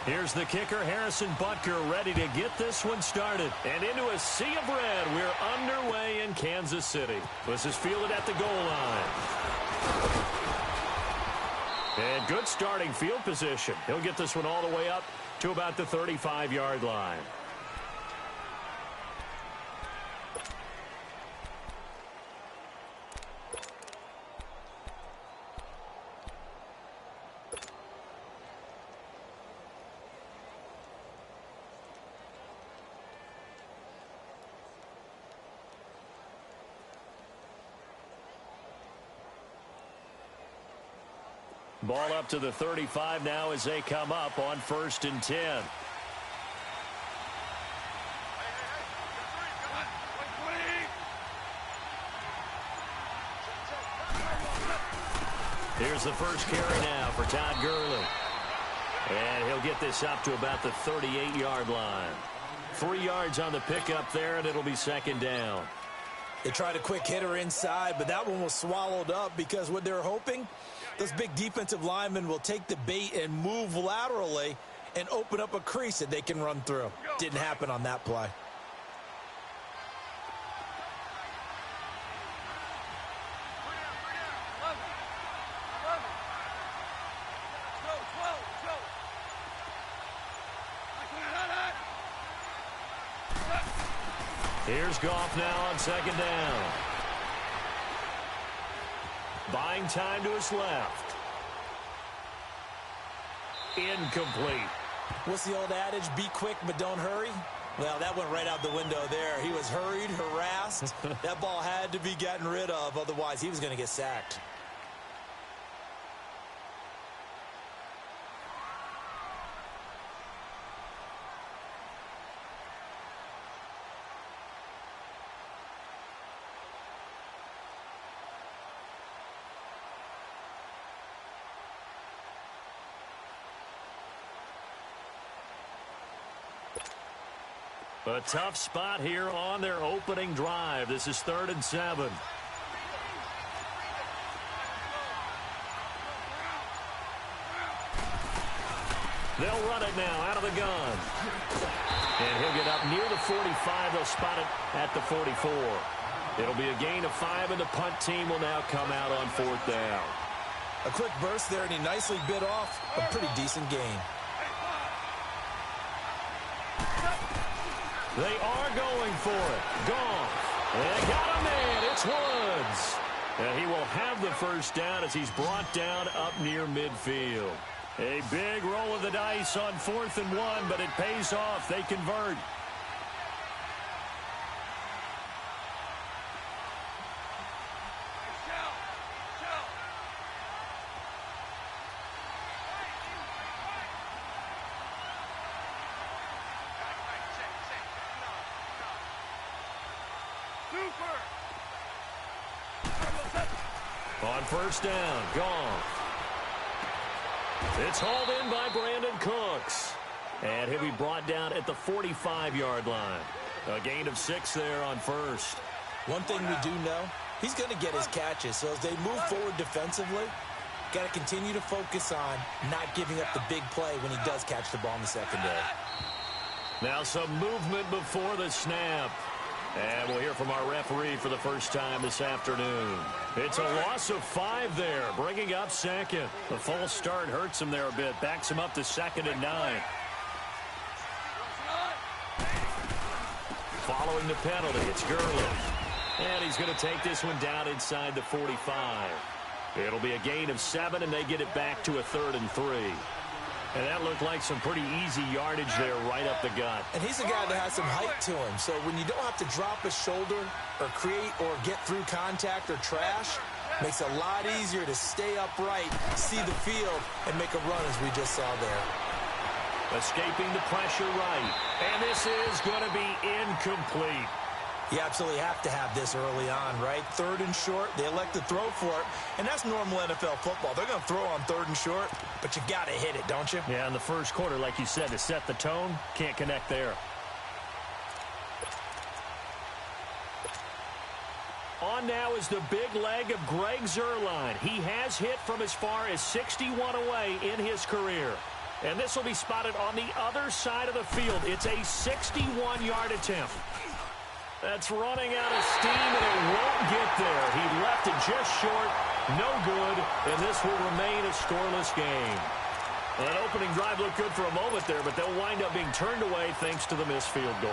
Here's the kicker, Harrison Butker, ready to get this one started. And into a sea of red, we're underway in Kansas City. This is fielded at the goal line. And good starting field position. He'll get this one all the way up to about the 35-yard line. Ball up to the 35 now as they come up on 1st and 10. Here's the first carry now for Todd Gurley. And he'll get this up to about the 38-yard line. 3 yards on the pickup there, and it'll be 2nd down. They tried a quick hitter inside, but that one was swallowed up because what they're hoping, those big defensive linemen will take the bait and move laterally and open up a crease that they can run through. Didn't happen on that play. Here's Goff now on 2nd down. Buying time to his left. Incomplete. What's the old adage? Be quick, but don't hurry. Well, that went right out the window there. He was hurried, harassed. That ball had to be gotten rid of. Otherwise, he was going to get sacked. A tough spot here on their opening drive. This is 3rd and 7. They'll run it now out of the gun. And he'll get up near the 45. They'll spot it at the 44. It'll be a gain of 5, and the punt team will now come out on 4th down. A quick burst there, and he nicely bit off a pretty decent gain. They are going for it. Goff. And got a man. It's Woods. And he will have the first down as he's brought down up near midfield. A big roll of the dice on 4th and 1, but it pays off. They convert. On 1st down, Goff. It's hauled in by Brandon Cooks. And he'll be brought down at the 45-yard line. A gain of 6 there on 1st. One thing we do know, he's going to get his catches. So as they move forward defensively, got to continue to focus on not giving up the big play when he does catch the ball in the secondary. Now some movement before the snap. And we'll hear from our referee for the first time this afternoon. It's a loss of 5 there, bringing up 2nd. The false start hurts him there a bit, backs him up to 2nd and 9. Following the penalty, it's Gurley. And he's going to take this one down inside the 45. It'll be a gain of 7, and they get it back to a 3rd and 3. And that looked like some pretty easy yardage there right up the gut. And he's a guy that has some height to him. So when you don't have to drop a shoulder or create or get through contact or trash, makes it a lot easier to stay upright, see the field, and make a run as we just saw there. Escaping the pressure right. And this is going to be incomplete. You absolutely have to have this early on, right? 3rd and short, they elect to throw for it, and that's normal NFL football. They're going to throw on 3rd and short, but you got to hit it, don't you? Yeah, in the first quarter, like you said, to set the tone, can't connect there. On now is the big leg of Greg Zuerlein. He has hit from as far as 61 away in his career. And this will be spotted on the other side of the field. It's a 61-yard attempt. That's running out of steam, and it won't get there. He left it just short, no good, and this will remain a scoreless game. That opening drive looked good for a moment there, but they'll wind up being turned away thanks to the missed field goal.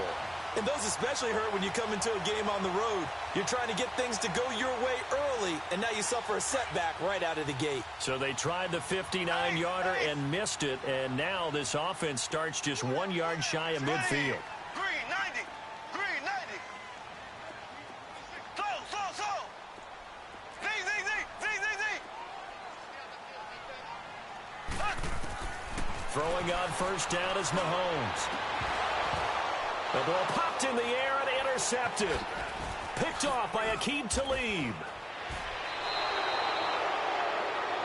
And those especially hurt when you come into a game on the road. You're trying to get things to go your way early, and now you suffer a setback right out of the gate. So they tried the 59-yarder and missed it, and now this offense starts just 1 yard shy of midfield. Green 90. Green 90. Slow. Z. Throwing on first down is Mahomes. The ball popped in the air and intercepted. Picked off by Aqib Talib.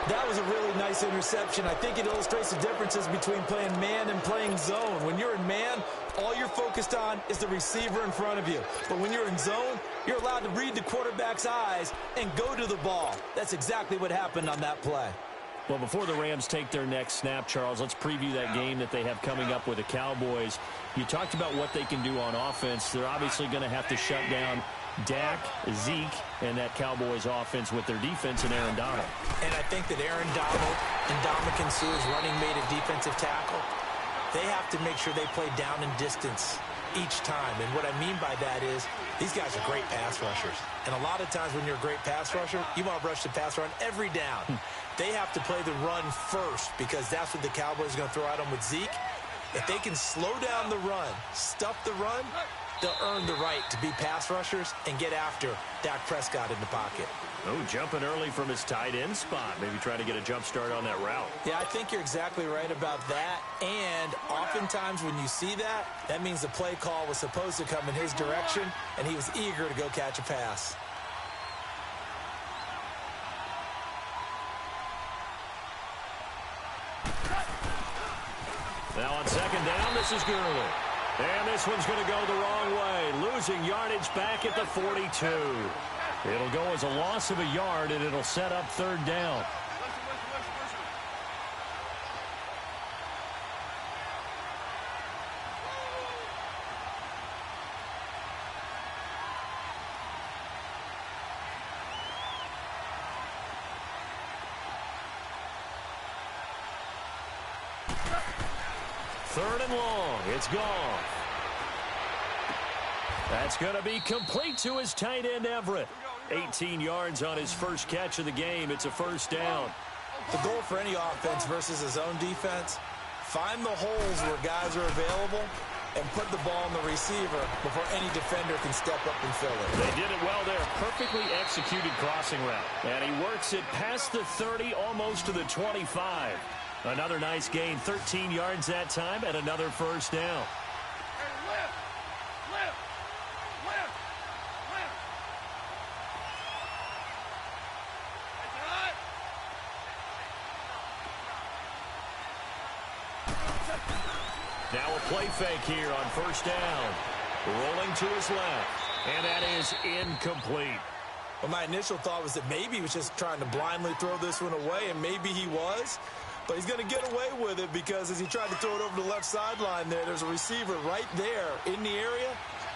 That was a really nice interception. I think it illustrates the differences between playing man and playing zone. When you're in man, all you're focused on is the receiver in front of you. But when you're in zone, you're allowed to read the quarterback's eyes and go to the ball. That's exactly what happened on that play. Well, before the Rams take their next snap, Charles, let's preview that game that they have coming up with the Cowboys. You talked about what they can do on offense. They're obviously going to have to shut down Dak, Zeke, and that Cowboys offense with their defense and Aaron Donald. And I think that Aaron Donald and Dominican Sue's running mate at defensive tackle, they have to make sure they play down and distance each time. And what I mean by that is these guys are great pass rushers. And a lot of times when you're a great pass rusher, you want to rush the pass run every down. They have to play the run first because that's what the Cowboys are going to throw at them with Zeke. If they can slow down the run, stuff the run, they'll earn the right to be pass rushers and get after Dak Prescott in the pocket. Oh, jumping early from his tight end spot. Maybe trying to get a jump start on that route. Yeah, I think you're exactly right about that. And oftentimes when you see that, that means the play call was supposed to come in his direction, and he was eager to go catch a pass. Now on second down, this is Gurley. And this one's going to go the wrong way. Losing yardage back at the 42. It'll go as a loss of a yard, and it'll set up third down. Third and long. It's gone. That's going to be complete to his tight end, Everett. 18 yards on his first catch of the game. It's a first down. The goal for any offense versus his own defense, find the holes where guys are available and put the ball on the receiver before any defender can step up and fill it. They did it well there. Perfectly executed crossing route. And he works it past the 30, almost to the 25. Another nice gain, 13 yards that time, and another first down. Now a play fake here on first down. Rolling to his left, and that is incomplete. Well, my initial thought was that maybe he was just trying to blindly throw this one away, and maybe he was. But he's going to get away with it because as he tried to throw it over the left sideline there's a receiver right there in the area,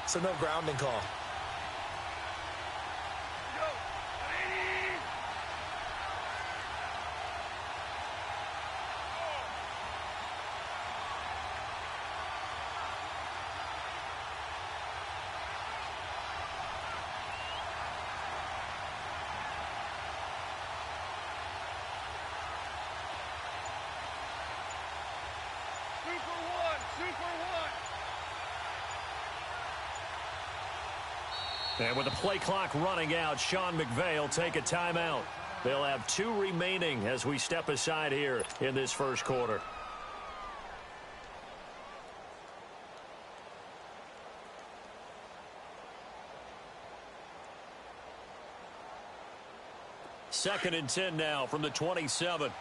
so no grounding call. And with the play clock running out, Sean McVay will take a timeout. They'll have 2 remaining as we step aside here in this first quarter. Second and 10 now from the 27.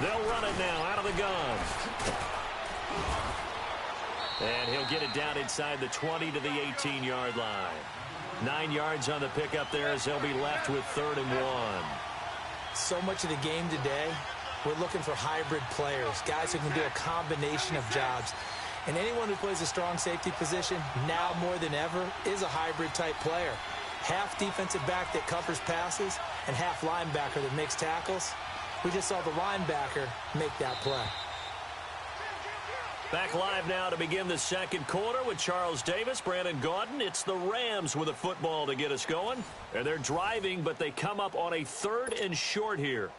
They'll run it now out of the gun. And he'll get it down inside the 20 to the 18-yard line. 9 yards on the pickup there as they'll be left with 3rd and 1. So much of the game today, we're looking for hybrid players, guys who can do a combination of jobs. And anyone who plays a strong safety position, now more than ever, is a hybrid-type player. Half defensive back that covers passes and half linebacker that makes tackles. We just saw the linebacker make that play. Back live now to begin the second quarter with Charles Davis, Brandon Gaudin. It's the Rams with a football to get us going. And they're driving, but they come up on a 3rd and short here.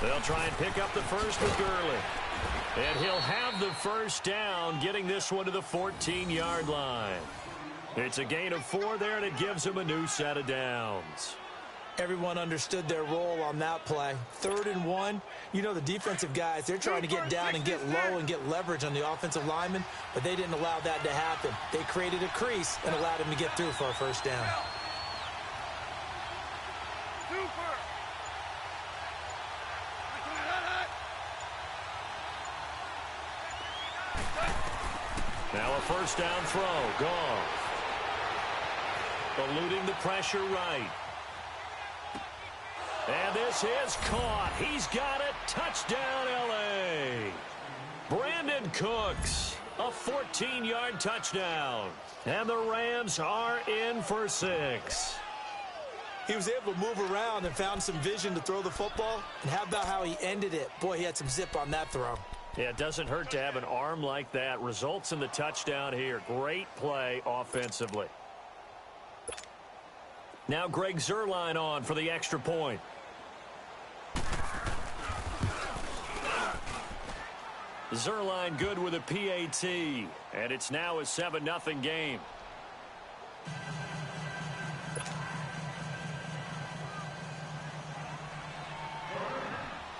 They'll try and pick up the first with Gurley. And he'll have the first down, getting this one to the 14-yard line. It's a gain of 4 there, and it gives him a new set of downs. Everyone understood their role on that play. 3rd and 1. You know, the defensive guys, they're trying to get down and get low and get leverage on the offensive lineman, but they didn't allow that to happen. They created a crease and allowed him to get through for a first down. Now a first down throw. Goff. Eluding the pressure right. And this is caught. He's got it. Touchdown, L.A. Brandon Cooks. A 14-yard touchdown. And the Rams are in for 6. He was able to move around and found some vision to throw the football. And how about how he ended it? Boy, he had some zip on that throw. Yeah, it doesn't hurt to have an arm like that. Results in the touchdown here. Great play offensively. Now Greg Zuerlein on for the extra point. Zuerlein good with a PAT. And it's now a 7-0 game.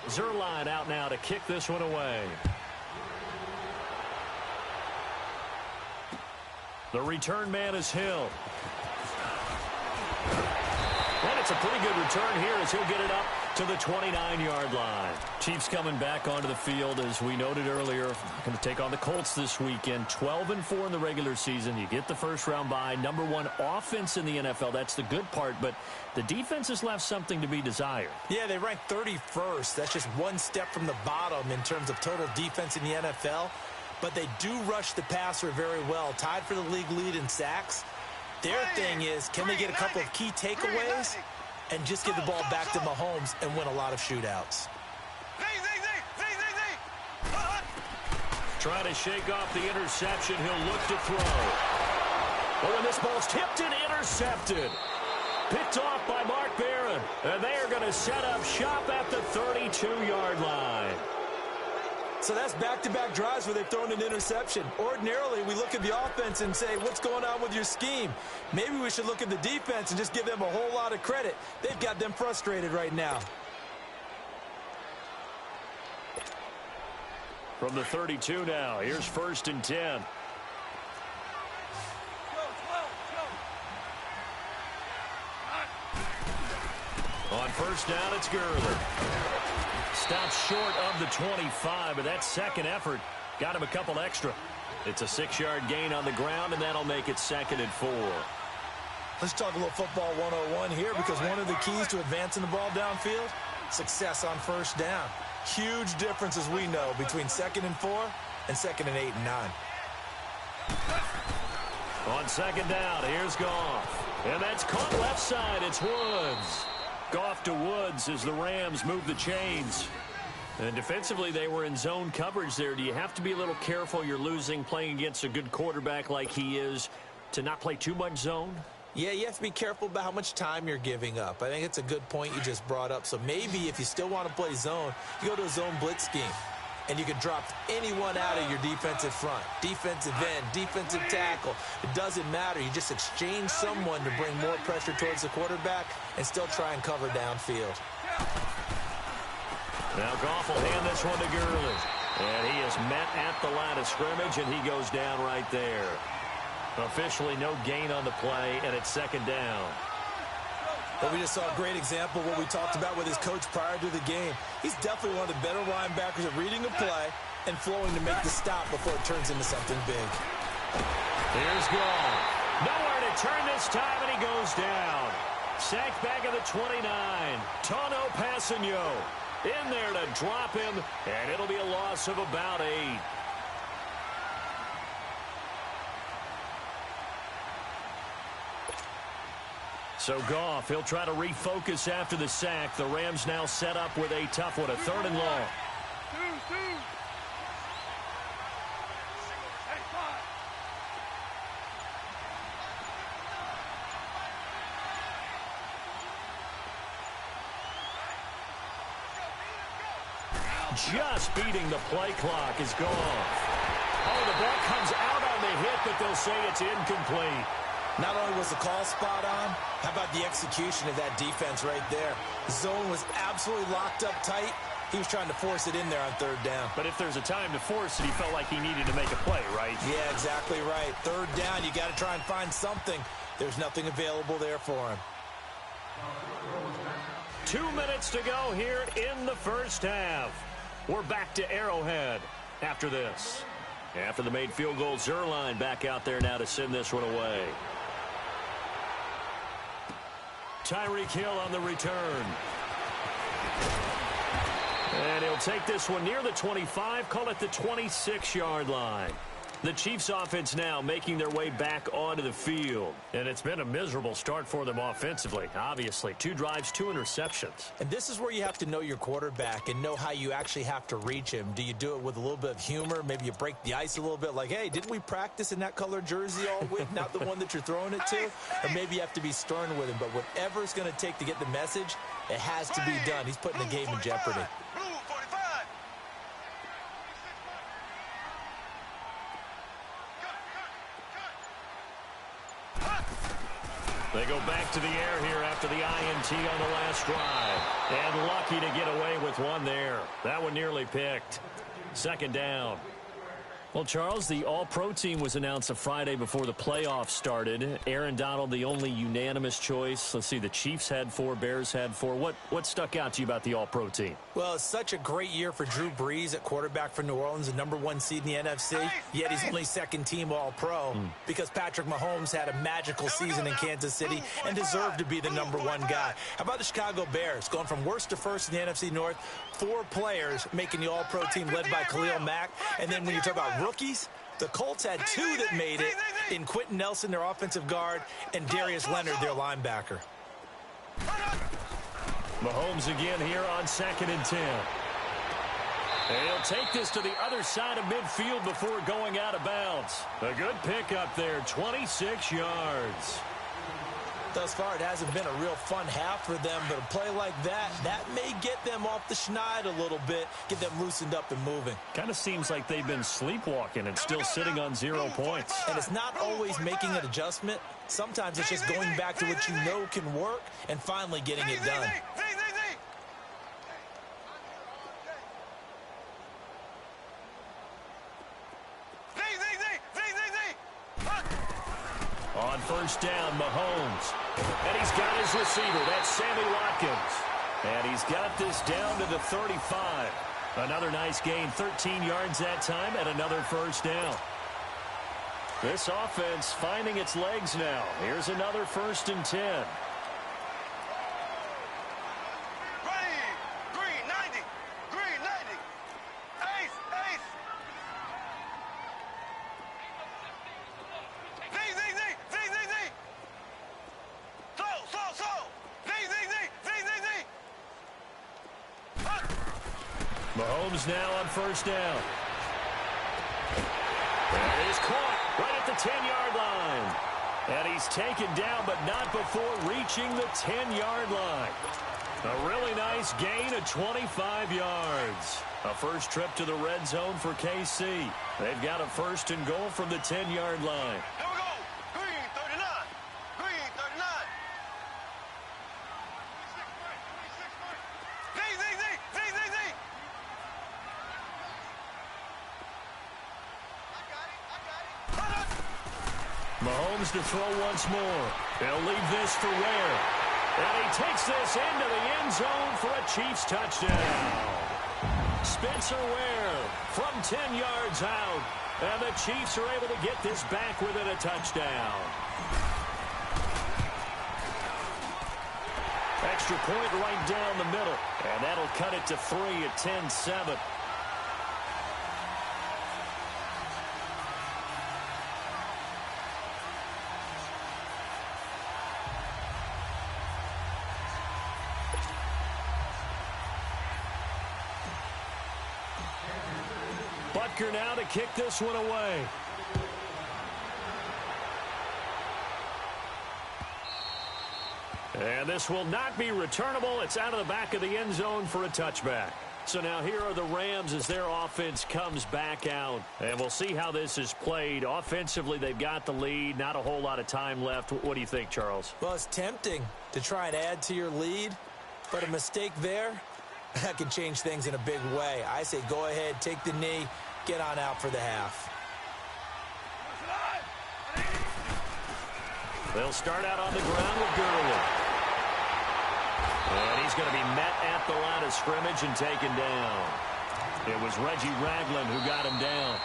Zuerlein out now to kick this one away. The return man is Hill. And it's a pretty good return here as he'll get it up to the 29-yard line. Chiefs coming back onto the field, as we noted earlier, going to take on the Colts this weekend. 12-4 in the regular season. You get the first-round bye. Number 1 offense in the NFL. That's the good part, but the defense has left something to be desired. Yeah, they ranked 31st. That's just one step from the bottom in terms of total defense in the NFL. But they do rush the passer very well. Tied for the league lead in sacks. Their thing is, can they get a couple of key takeaways and just give the ball back to Mahomes and win a lot of shootouts? Trying to shake off the interception. He'll look to throw. Oh, and this ball's tipped and intercepted. Picked off by Mark Barron. And they are going to set up shop at the 32-yard line. So that's back-to-back drives where they've thrown an interception. Ordinarily, we look at the offense and say, what's going on with your scheme? Maybe we should look at the defense and just give them a whole lot of credit. They've got them frustrated right now. From the 32 now, here's 1st and 10. On first down, it's Gurley. Stops short of the 25, but that second effort got him a couple extra. It's a 6-yard gain on the ground, and that'll make it 2nd and 4. Let's talk a little football 101 here, because one of the keys to advancing the ball downfield, success on first down. Huge difference, as we know, between 2nd and 4 and 2nd and 8 and 9. On 2nd down, here's Goff. And that's caught left side. It's Woods. Goff to Woods as the Rams move the chains. And defensively, they were in zone coverage there. Do you have to be a little careful? You're losing, playing against a good quarterback like he is, to not play too much zone? Yeah, you have to be careful about how much time you're giving up. I think it's a good point you just brought up. So maybe if you still want to play zone, you go to a zone blitz scheme. and you can drop anyone out of your defensive front. Defensive end, defensive tackle. It doesn't matter. You just exchange someone to bring more pressure towards the quarterback and still try and cover downfield. Now Goff will hand this one to Gurley. And he is met at the line of scrimmage, and he goes down right there. Officially no gain on the play, and it's second down. But we just saw a great example of what we talked about with his coach prior to the game. He's definitely one of the better linebackers at reading the play and flowing to make the stop before it turns into something big. Here's Goff. Nowhere to turn this time, and he goes down. Sacked back at the 29. Tono Passigno in there to drop him, and it'll be a loss of about 8. So Goff, he'll try to refocus after the sack. The Rams now set up with a tough one, a 3rd and long. Just beating the play clock is Goff. Oh, the ball comes out on the hit, but they'll say it's incomplete. Not only was the call spot on, how about the execution of that defense right there? The zone was absolutely locked up tight. He was trying to force it in there on 3rd down. But if there's a time to force it, he felt like he needed to make a play, right? Yeah, exactly right. 3rd down, you got to try and find something. There's nothing available there for him. 2 minutes to go here in the first half. We're back to Arrowhead after this. After the made field goal, Zerline back out there now to send this one away. Tyreek Hill on the return. And he'll take this one near the 25, call it the 26-yard line. The Chiefs offense now making their way back onto the field. And it's been a miserable start for them offensively, obviously. 2 drives, 2 interceptions. And this is where you have to know your quarterback and know how you actually have to reach him. Do you do it with a little bit of humor? Maybe you break the ice a little bit like, hey, didn't we practice in that color jersey all week? Not the one that you're throwing it to? Or maybe you have to be stern with him. But whatever it's going to take to get the message, it has to be done. He's putting the game in jeopardy. They go back to the air here after the INT on the last drive. And lucky to get away with one there. That one nearly picked. 2nd down. Well, Charles, the All-Pro team was announced a Friday before the playoffs started. Aaron Donald, the only unanimous choice. Let's see, the Chiefs had 4, Bears had 4. What stuck out to you about the All-Pro team? Well, it's such a great year for Drew Brees at quarterback for New Orleans, the #1 seed in the NFC, yet he's only 2nd team All-Pro because Patrick Mahomes had a magical season in Kansas City and deserved to be the #1 guy. How about the Chicago Bears going from worst to first in the NFC North? 4 players making the All-Pro team led by Khalil Mack. And then when you talk about rookies, the Colts had 2 that made it in Quentin Nelson, their offensive guard, and Darius Leonard, their linebacker. Mahomes again here on 2nd and 10. And he'll take this to the other side of midfield before going out of bounds. A good pickup there, 26 yards. Thus far, it hasn't been a real fun half for them, but a play like that may get them off the schneid a little bit, get them loosened up and moving. Kind of seems like they've been sleepwalking and still sitting on 0 points. And it's not always making an adjustment. Sometimes it's just going back to what you know can work and finally getting it done. On 1st down, Mahomes. And he's got his receiver. That's Sammy Watkins. And he's got this down to the 35. Another nice gain, 13 yards that time, and another 1st down. This offense finding its legs now. Here's another 1st and 10. Mahomes now on 1st down. And he's caught right at the 10-yard line. And he's taken down, but not before reaching the 10-yard line. A really nice gain of 25 yards. A first trip to the red zone for KC. They've got a first and goal from the 10-yard line. Here we go. Green 39. Green 39. Z. I got it. Mahomes to throw once more. He'll leave this for Ware. And he takes this into the end zone for a Chiefs touchdown. Spencer Ware from 10 yards out. And the Chiefs are able to get this back within a touchdown. Extra point right down the middle. And that'll cut it to 3 at 10-7. Butker now to kick this one away. And this will not be returnable. It's out of the back of the end zone for a touchback. So now here are the Rams as their offense comes back out. And we'll see how this is played. Offensively, they've got the lead. Not a whole lot of time left. What do you think, Charles? Well, it's tempting to try and add to your lead, but a mistake there, that can change things in a big way. I say go ahead, take the knee, get on out for the half. They'll start out on the ground with Gurley. And he's going to be met at the line of scrimmage and taken down. It was Reggie Ragland who got him down.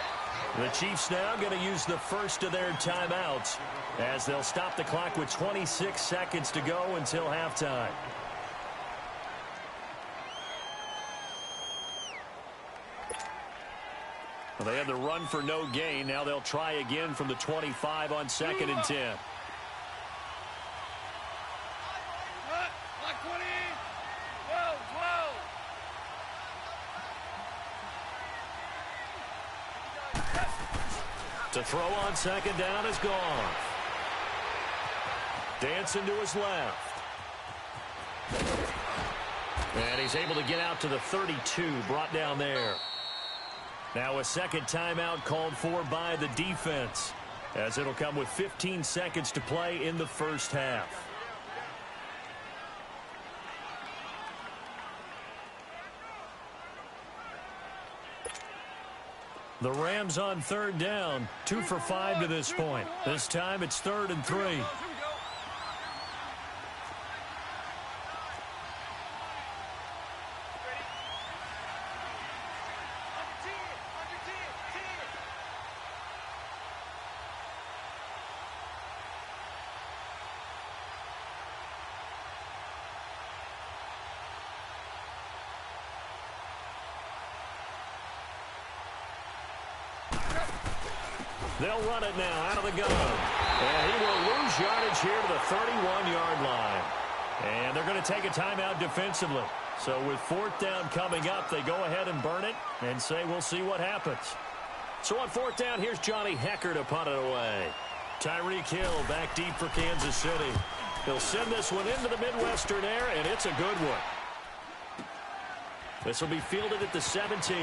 The Chiefs now going to use the first of their timeouts as they'll stop the clock with 26 seconds to go until halftime. Well, they had the run for no gain. Now they'll try again from the 25 on 2nd and 10. To throw on 2nd down is gone. Dancing to his left. And he's able to get out to the 32, brought down there. Now a second timeout called for by the defense, as it'll come with 15 seconds to play in the first half. The Rams on 3rd down, 2 for 5 to this point. This time it's 3rd and 3. They'll run it now out of the gun. And he will lose yardage here to the 31-yard line. And they're going to take a timeout defensively. So with 4th down coming up, they go ahead and burn it and say we'll see what happens. So on 4th down, here's Johnny Hecker to punt it away. Tyreek Hill back deep for Kansas City. He'll send this one into the Midwestern air, and it's a good one. This will be fielded at the 17.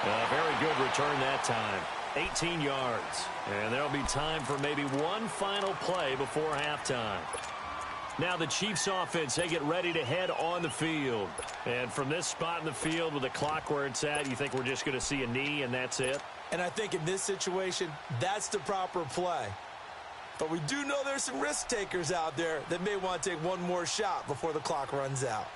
A very good return that time. 18 yards. And there'll be time for maybe one final play before halftime. Now the Chiefs offense, they get ready to head on the field. And from this spot in the field with the clock where it's at, you think we're just going to see a knee and that's it? And I think in this situation, that's the proper play. But we do know there's some risk takers out there that may want to take one more shot before the clock runs out.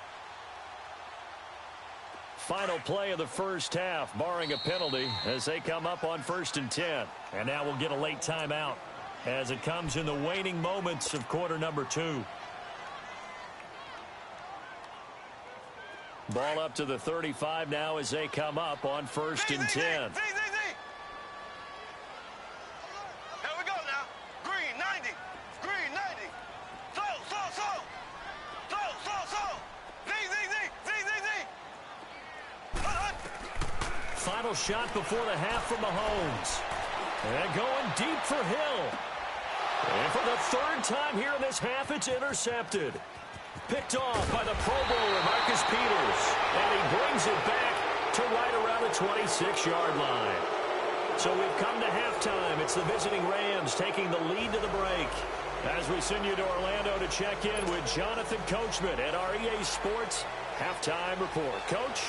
Final play of the first half, barring a penalty, as they come up on 1st and 10. And now we'll get a late timeout as it comes in the waning moments of quarter number 2. Ball up to the 35 now as they come up on 1st and 10. Here we go now. Green 90. Green 90. Slow. Final shot before the half from Mahomes. And going deep for Hill. And for the 3rd time here in this half, it's intercepted. picked off by the Pro Bowler, Marcus Peters. And he brings it back to right around the 26-yard line. So we've come to halftime. It's the visiting Rams taking the lead to the break. As we send you to Orlando to check in with Jonathan Coachman at our EA Sports Halftime Report. Coach?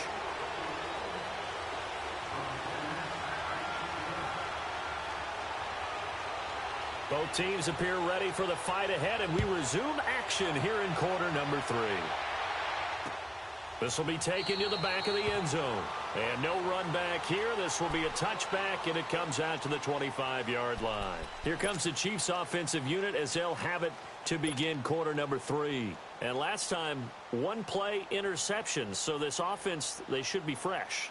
Both teams appear ready for the fight ahead, and we resume action here in quarter number 3. This will be taken to the back of the end zone. And no run back here. This will be a touchback, and it comes out to the 25-yard line. Here comes the Chiefs offensive unit as they'll have it to begin quarter number 3. And last time, one play interception. So this offense, they should be fresh.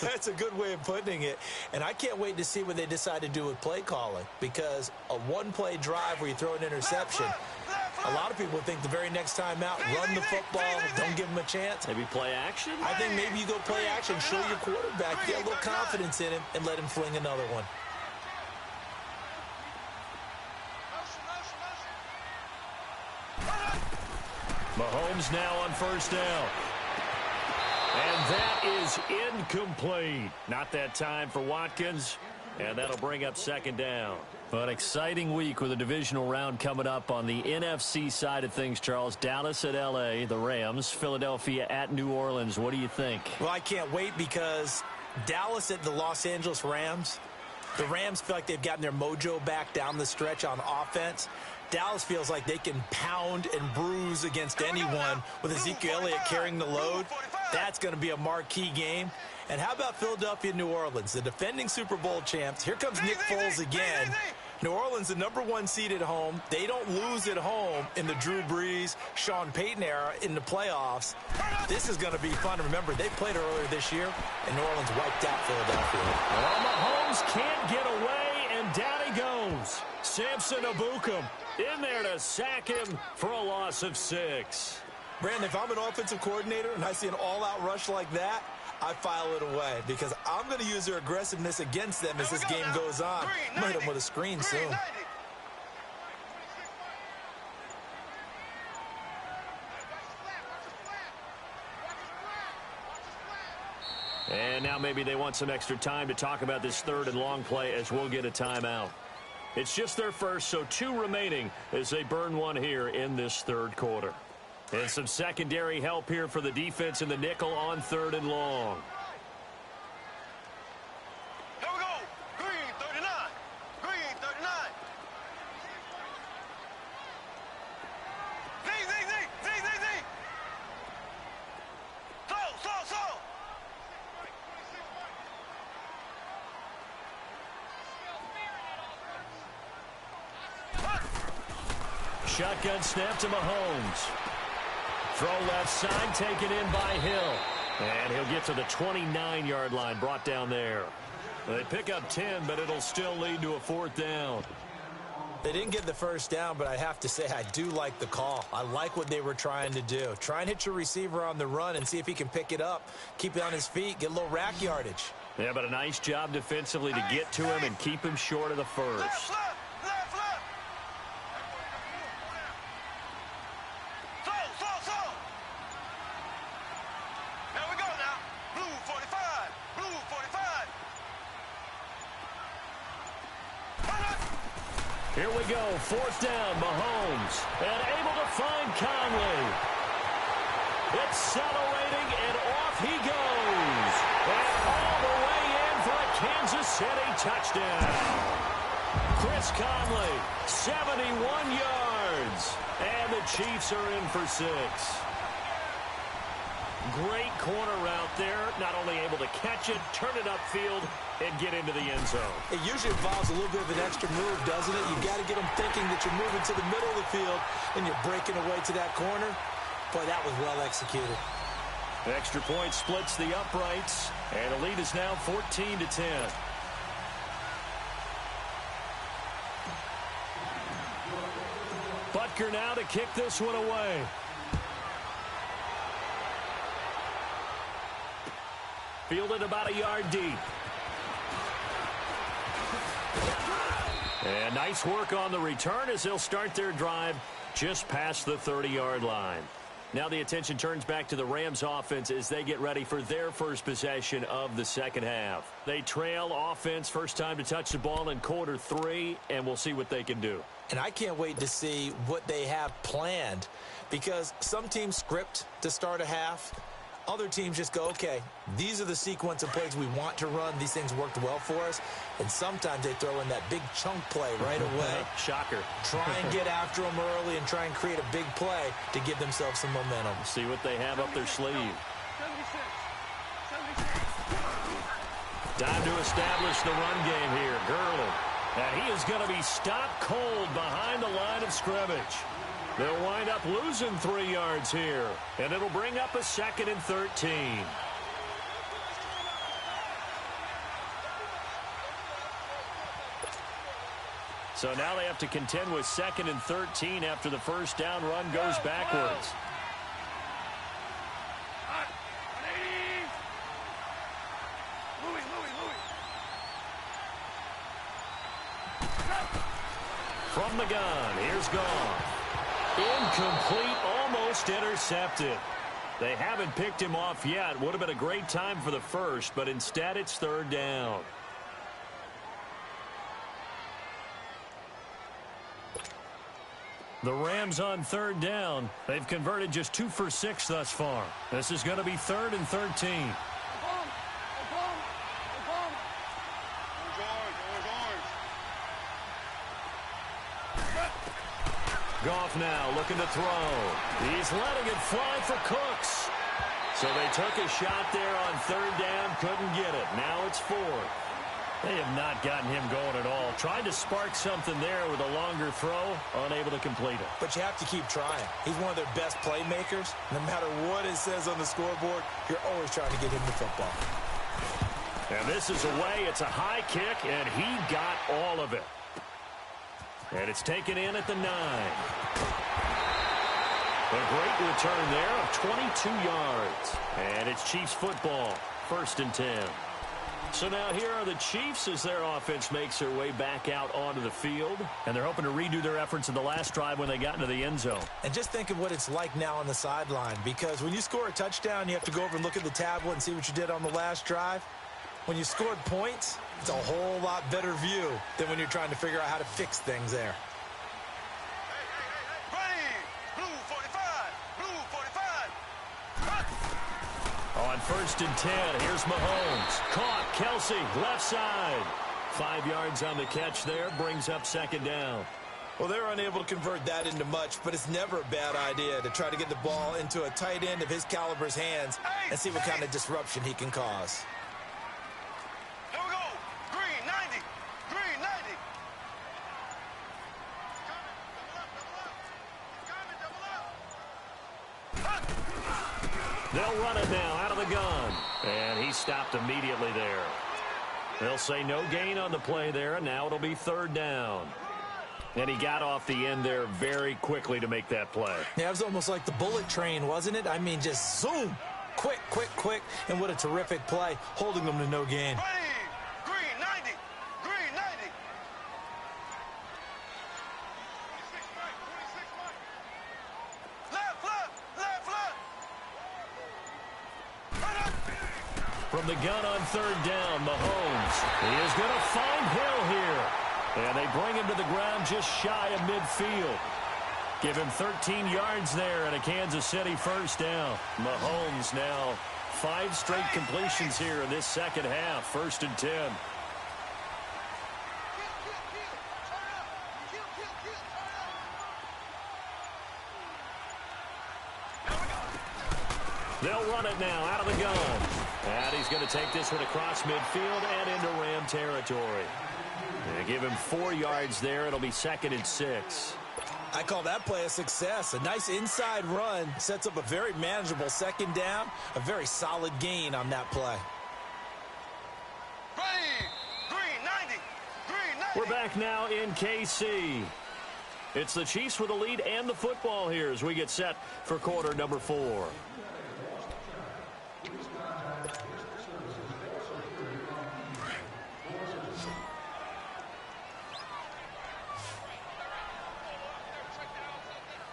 That's a good way of putting it. And I can't wait to see what they decide to do with play calling, because a one-play drive where you throw an interception, a lot of people think the very next time out, run the football, don't give them a chance. Maybe play action? I think maybe you go play action, show your quarterback, get a little confidence in him, and let him fling another one. Mahomes now on first down. And that is incomplete. Not that time for Watkins. And that'll bring up second down. Well, an exciting week with a divisional round coming up on the NFC side of things, Charles. Dallas at L.A., the Rams. Philadelphia at New Orleans. What do you think? Well, I can't wait, because Dallas at the Los Angeles Rams. The Rams feel like they've gotten their mojo back down the stretch on offense. Dallas feels like they can pound and bruise against anyone with Ezekiel Elliott carrying the load. That's going to be a marquee game. And how about Philadelphia, New Orleans, the defending Super Bowl champs? Here comes Nick Foles again. New Orleans, the #1 seed at home. They don't lose at home in the Drew Brees, Sean Payton era in the playoffs. This is going to be fun. Remember, they played earlier this year, and New Orleans wiped out Philadelphia. Well, Mahomes can't get away, and down he goes. Samson Ebukam in there to sack him for a loss of 6. Brandon, if I'm an offensive coordinator and I see an all-out rush like that, I file it away, because I'm going to use their aggressiveness against them as this game goes on. I'm going to hit them with a screen soon. And now maybe they want some extra time to talk about this third and long play, as we'll get a timeout. It's just their first, so 2 remaining as they burn one here in this third quarter. And some secondary help here for the defense in the nickel on 3rd and long. Here we go. Green 39. Green 39. Z. Slow. Shotgun snap to Mahomes. Throw left side, taken in by Hill. And he'll get to the 29-yard line, brought down there. They pick up 10, but it'll still lead to a 4th down. They didn't get the first down, but I have to say I do like the call. I like what they were trying to do. Try and hit your receiver on the run and see if he can pick it up, keep it on his feet, get a little rack yardage. Yeah, but a nice job defensively to get to him and keep him short of the first. Left. Slow. Here we go now. Blue 45. Here we go, 4th down, Mahomes. And able to find Conley. Accelerating, and off he goes. And all the way in for a Kansas City touchdown. Chris Conley, 71 yards. And the Chiefs are in for 6. Great corner route there. Not only able to catch it, turn it upfield, and get into the end zone. It usually involves a little bit of an extra move, doesn't it? You've got to get them thinking that you're moving to the middle of the field and you're breaking away to that corner. Boy, that was well executed. Extra point splits the uprights, and the lead is now 14-10. Butker now to kick this one away. Fielded about a yard deep. And nice work on the return as they'll start their drive just past the 30-yard line. Now the attention turns back to the Rams offense as they get ready for their first possession of the second half. They trail offense, first time to touch the ball in quarter 3, and we'll see what they can do. And I can't wait to see what they have planned, because some teams script to start a half. Other teams just go, okay, these are the sequence of plays we want to run. These things worked well for us. And sometimes they throw in that big chunk play right away. Shocker. Try and get after them early and try and create a big play to give themselves some momentum. See what they have up their sleeve. 76. Time to establish the run game here. Gurley. And he is going to be stopped cold behind the line of scrimmage. They'll wind up losing 3 yards here, and it'll bring up a 2nd and 13. So now they have to contend with 2nd and 13 after the first down run goes backwards. From the gun, here's Goff. Incomplete, almost intercepted. They haven't picked him off yet. Would have been a great time for the first, but instead it's 3rd down. The Rams on 3rd down. They've converted just 2 for 6 thus far. This is going to be 3rd and 13. Goff now looking to throw. He's letting it fly for Cooks. So they took a shot there on 3rd down, couldn't get it. Now it's 4th. They have not gotten him going at all. Tried to spark something there with a longer throw, unable to complete it. But you have to keep trying. He's one of their best playmakers. No matter what it says on the scoreboard, you're always trying to get him the football. And this is away. It's a high kick, and he got all of it. And it's taken in at the 9. A great return there of 22 yards. And it's Chiefs football, 1st and 10. So now here are the Chiefs as their offense makes their way back out onto the field. And they're hoping to redo their efforts in the last drive when they got into the end zone. And just think of what it's like now on the sideline. Because when you score a touchdown, you have to go over and look at the tablet and see what you did on the last drive. When you scored points, it's a whole lot better view than when you're trying to figure out how to fix things there. On 1st and 10, here's Mahomes. Caught, Kelsey, left side. 5 yards on the catch there, brings up 2nd down. Well, they're unable to convert that into much, but it's never a bad idea to try to get the ball into a tight end of his caliber's hands and see what kind of disruption he can cause. Here we go. Green 90. Green 90. They'll run it now out of the gun. And he stopped immediately there. They'll say no gain on the play there, and now it'll be 3rd down. And he got off the end there very quickly to make that play. Yeah, it was almost like the bullet train, wasn't it? I mean, just zoom. Quick, quick, quick. And what a terrific play, holding them to no gain. Green 90. Green 90. 26 right. Left, left, left, left. From the gun on 3rd down, Mahomes. He is going to find Hill here. And they bring him to the ground just shy of midfield. Give him 13 yards there and a Kansas City 1st down. Mahomes now 5 straight completions here in this second half. 1st and 10. They'll run it now out of the gun. And he's going to take this one across midfield and into Ram territory. They give him 4 yards there. It'll be 2nd and 6. I call that play a success. A nice inside run sets up a very manageable 2nd down. A very solid gain on that play. Green 90. Green 90. We're back now in KC. It's the Chiefs with the lead and the football here as we get set for quarter number 4.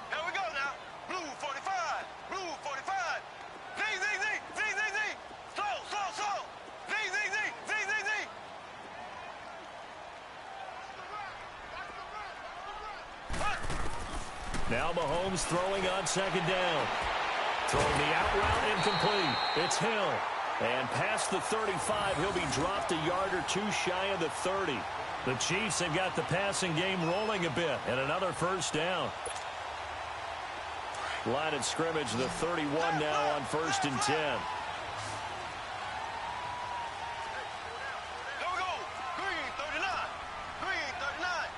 Here we go now. Blue 45. Now Mahomes throwing on second down. Throwing the out route incomplete. It's Hill. And past the 35, he'll be dropped a yard or two shy of the 30. The Chiefs have got the passing game rolling a bit. And another first down. Line of scrimmage, the 31 now on 1st and 10. Here we go. Green 39. Green 39.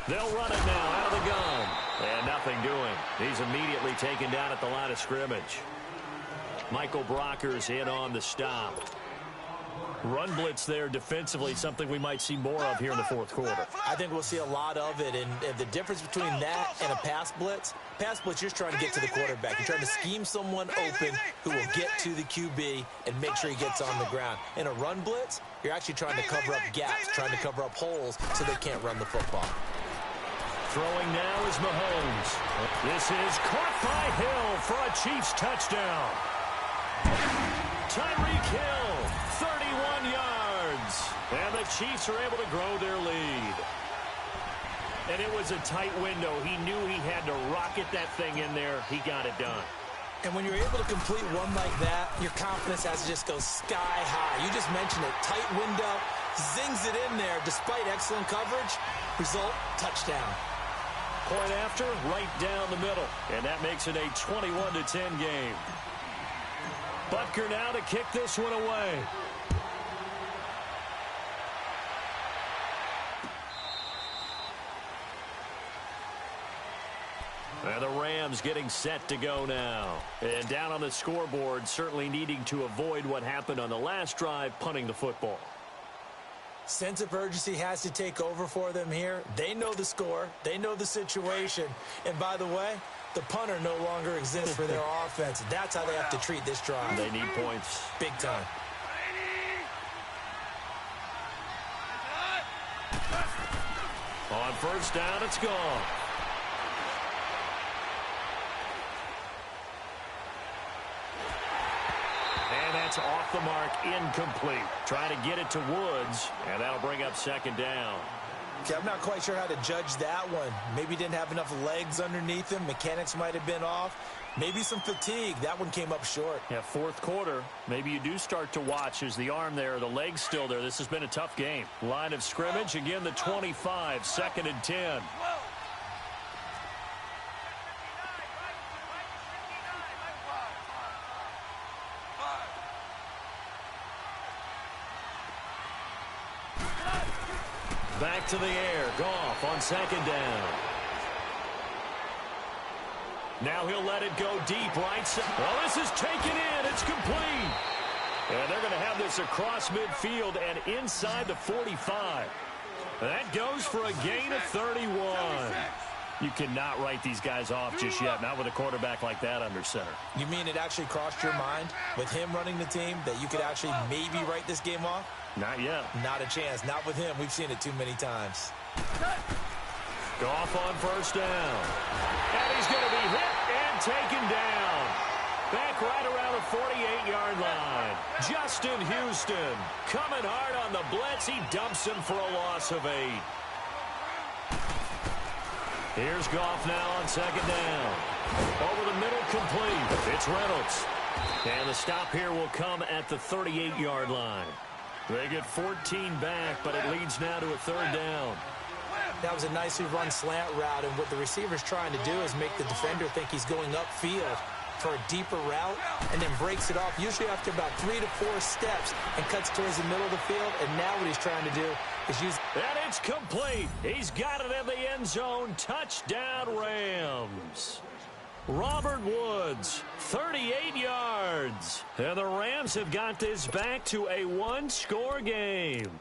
They'll run it now out of the gun. And nothing doing. He's immediately taken down at the line of scrimmage. Michael Brocker's in on the stop. Run blitz there defensively, something we might see more of here in the fourth quarter. I think we'll see a lot of it, and the difference between that and a pass blitz, you're just trying to get to the quarterback. You're trying to scheme someone open who will get to the QB and make sure he gets on the ground. In a run blitz, you're actually trying to cover up gaps, trying to cover up holes so they can't run the football. Throwing now is Mahomes. This is caught by Hill for a Chiefs touchdown. Tyreek Hill, 31 yards. And the Chiefs are able to grow their lead. And it was a tight window. He knew he had to rocket that thing in there. He got it done. And when you're able to complete one like that, your confidence has to just go sky high. You just mentioned it. Tight window, zings it in there despite excellent coverage. Result, touchdown. Point after, right down the middle. And that makes it a 21-10 game. Butker now to kick this one away. And the Rams getting set to go now. And down on the scoreboard, certainly needing to avoid what happened on the last drive, punting the football. Sense of urgency has to take over for them here. They know the score. They know the situation. And by the way, the punter no longer exists for their offense. That's how they have to treat this drive. They need points. Big time. On first down, it's gone. And that's off the mark, incomplete. Trying to get it to Woods, and that'll bring up second down. Okay, I'm not quite sure how to judge that one. Maybe didn't have enough legs underneath him. Mechanics might have been off. Maybe some fatigue. That one came up short. Yeah, fourth quarter, maybe you do start to watch. Is the arm there, the leg's still there? This has been a tough game. Line of scrimmage, again the 25, 2nd and 10. Back to the air. Goff on second down. Now he'll let it go deep right side. Well, this is taken in. It's complete. And they're going to have this across midfield and inside the 45. That goes for a gain of 31. You cannot write these guys off just yet, not with a quarterback like that under center. You mean it actually crossed your mind with him running the team that you could actually maybe write this game off? Not yet. Not a chance. Not with him. We've seen it too many times. Goff on first down. And he's going to be hit and taken down. Back right around the 48-yard line. Justin Houston coming hard on the blitz. He dumps him for a loss of 8. Here's Goff now on second down. Over the middle, complete. It's Reynolds. And the stop here will come at the 38-yard line. They get 14 back, but it leads now to a third down. That was a nicely run slant route, and what the receiver's trying to do is make the defender think he's going upfield for a deeper route and then breaks it off, usually after about 3 to 4 steps, and cuts towards the middle of the field. And now what he's trying to do is use... And it's complete. He's got it in the end zone. Touchdown, Rams. Robert Woods, 38 yards. And the Rams have got this back to a one-score game.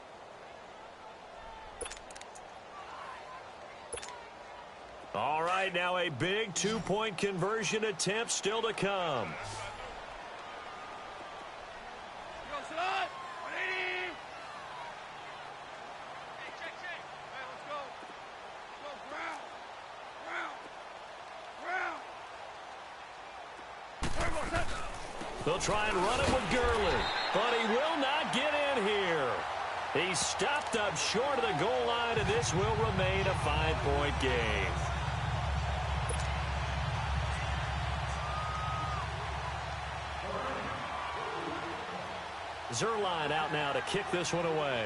All right, now a big two-point conversion attempt still to come. They'll try and run it with Gurley, but he will not get one here. He's stopped up short of the goal line, and this will remain a 5-point game. Zerline out now to kick this one away.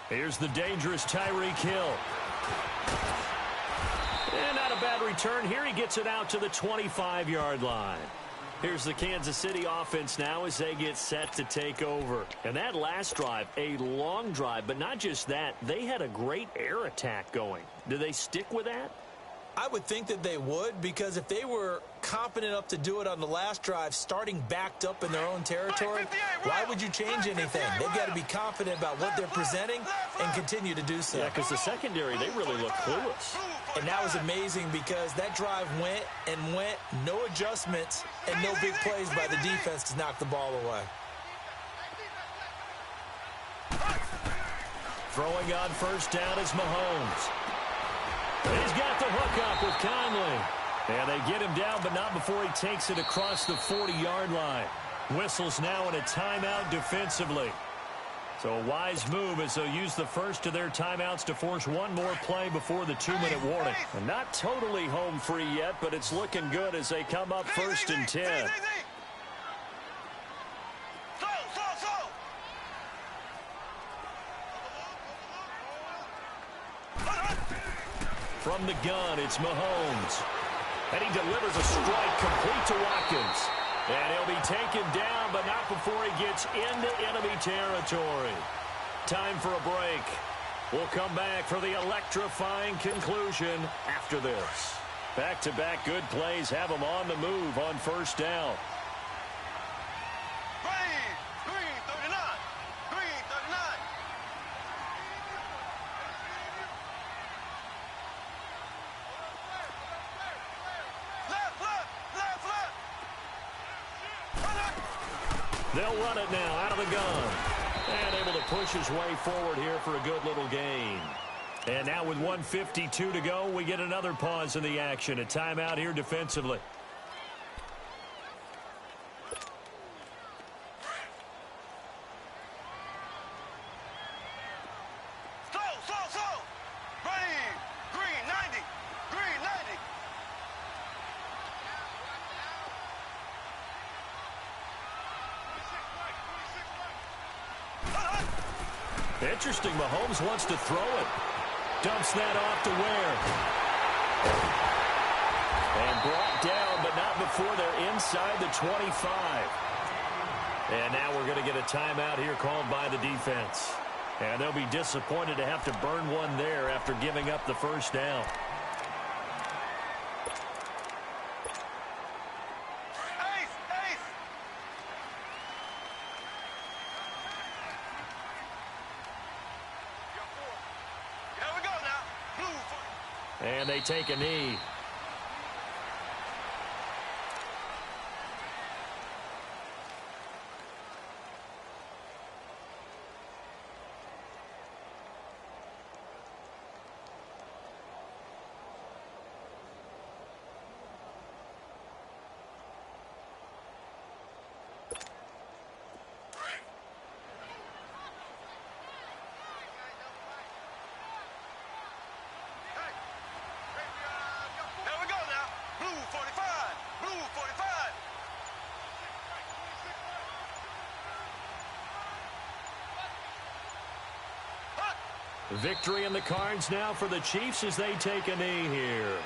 Here's the dangerous Tyreek Hill. And not a bad return here. He gets it out to the 25-yard line. Here's the Kansas City offense now as they get set to take over. And that last drive, a long drive, but not just that. They had a great air attack going. Do they stick with that? I would think that they would, because if they were competent enough to do it on the last drive, starting backed up in their own territory, why would you change anything? They've got to be confident about what they're presenting and continue to do so. Yeah, because the secondary, they really look clueless. And that was amazing because that drive went and went, no adjustments, and no big plays by the defense to knock the ball away. Throwing on first down is Mahomes. He's got the hook up with Conley. And they get him down, but not before he takes it across the 40-yard line. Whistles now in a timeout defensively. So a wise move as they'll use the first of their timeouts to force one more play before the 2-minute warning. And not totally home free yet, but it's looking good as they come up first and 10. From the gun, it's Mahomes. And he delivers a strike complete to Watkins. And he'll be taken down, but not before he gets into enemy territory. Time for a break. We'll come back for the electrifying conclusion after this. Back-to-back good plays have them on the move on first down. They'll run it now out of the gun. And able to push his way forward here for a good little gain. And now with 1:52 to go, we get another pause in the action. A timeout here defensively. Interesting, Mahomes wants to throw it. Dumps that off to Ware. And brought down, but not before they're inside the 25. And now we're going to get a timeout here called by the defense. And they'll be disappointed to have to burn one there after giving up the first down. And they take a knee. Victory in the cards now for the Chiefs as they take a knee here.